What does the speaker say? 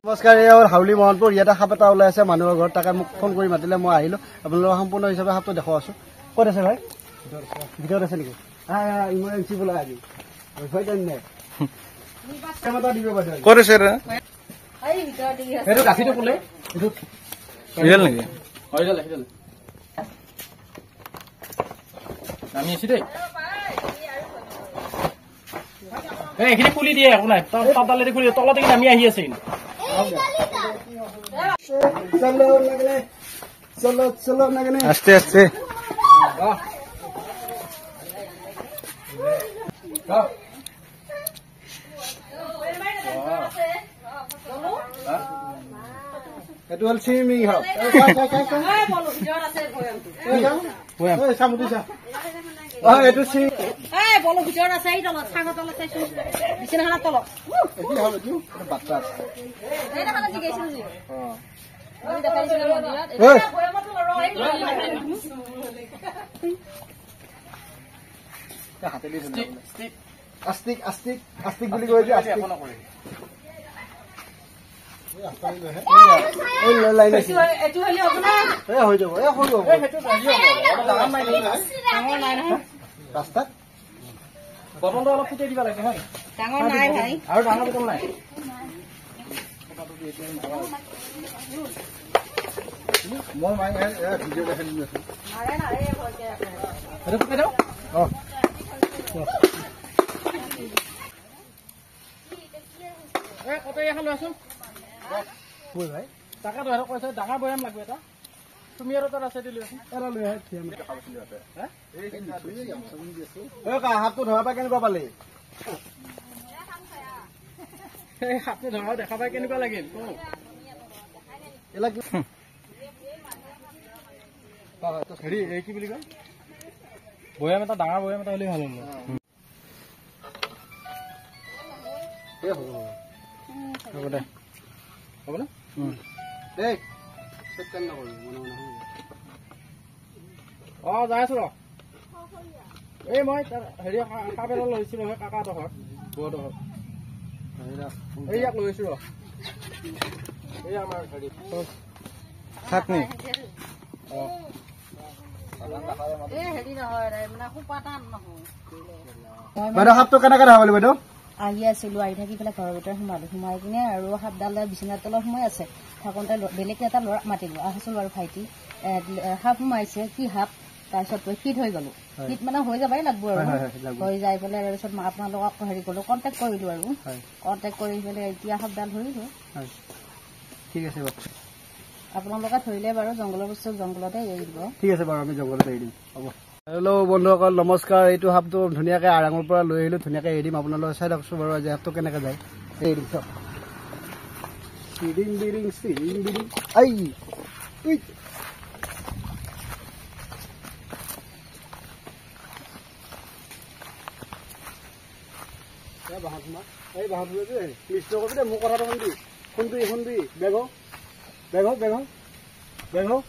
নমস্কাৰ, এই হাউলি মহনপুৰ ইয়াতে সাপ এটা ওলাই আছে মানুহৰ ঘৰত। তাকে মোক ফোন কৰি মাতিলে মই আহিলো। আপোনালোকক সম্পূৰ্ণ হিচাপে সাপটো দেখুৱাই আছো। ক'ত আছে ভাই? ভিতৰত আছে নেকি? ইমাৰ্জেঞ্চি বোলা আজি ক'ত আছে? গাঠীটো বোলে নেকি? আমি আছি দেই এইখিনি খুলি দিয়ে একো নাই। তালে খুলি তলতে নামি আহি আছে কিন্তু আস্তে আস্তে এইটো হ'ল চিমিং সাপ। এইটো বলো ভিতৰত আছে এই তলত চাঙৰ তলত চাইছো বিছনাখনৰ তলত বাচ্চা আস্তিক আস্তিক আস্তিক বুলি কৈ দিয়ে। হৈ যাব ৰাস্তাত বটলটো অলপ ফুটাই দিব লাগে হয়। ডাঙৰ নাই ভাই আৰু ডাঙৰ বটল নাই। মই ভিডিঅ' দেখাই দি আছো। সেইটো ফুটাই দিওঁ। কটাৰী এখন লোৱাচোন ভাই তাকে তহঁতক কৈছে ডাঙৰ বৈয়াম লাগবে এটা। তুমি আৰু তাত আছে দিলোচোন এটা লৈ হাতটো ধৰা পাই কেনেকুৱা পালি? এই সাপটো ধৰা দেখা পাই কেনেকুৱা লাগিল? হেৰি এই কি বুলি কয় বৈয়াম এটা ডাঙৰ বৈয়াম এটা হ'লে ভাল হ'ল। হ'ব দে হ'ব না? যাই আছো ৰ। এই মই হেৰি সাপ এটা লৈছিলো কাকাহঁতৰ ঘৰত বৌহঁতৰ ঘৰত। এই ইয়াক লৈছো ৰ। এই আমাৰ হেৰি চাটনি বাইদেউ সাপটো কেনেকে দেখা পালি বাইদেউ? আহি আছিলো আহি থাকি পেলাই ঘৰৰ ভিতৰত সোমালো। সোমাই কিনে আৰু সাপডাল বিচনাৰ তলত সোমাই আছে। থাকোঁতে বেলেগ এটা ল'ৰা মাতিলো আহিছো আৰু ভাইটি সাপ সোমাইছে কি সাপ। তাৰপিছত ফিট হৈ গলো। ফিট মানে হৈ যাবই লাগব আৰু হৈ যাই পেলাই তাৰপিছত আপোনালোকক হেৰি কৰিলো কণ্টেক্ট কৰিলো আৰু কণ্টেক্ট কৰি পেলাই এতিয়া সাপডাল ধৰিলো। ঠিক আছে আপোনালোকে ধৰিলে বাৰু জংঘলৰ বস্তু জংঘলতে এৰি দিব। ঠিক আছে বাৰু আমি জংঘলতে এৰি দিম। হ'ব। হেল্ল' বন্ধুসকল নমস্কাৰ। এইটো সাপটো ধুনীয়াকৈ আৰাঙৰ পৰা লৈ আহিলো। ধুনীয়াকৈ এৰি দিম। আপোনালোকে চাই থাকচোন বাৰু আজি সাপটো কেনেকৈ যায়। এৰি দিম চাওক। এই বাহত মিষ্ট কৰিবি দেই মোৰ কথাটো শুনবি বেগ হ'ল বেগ হ'ল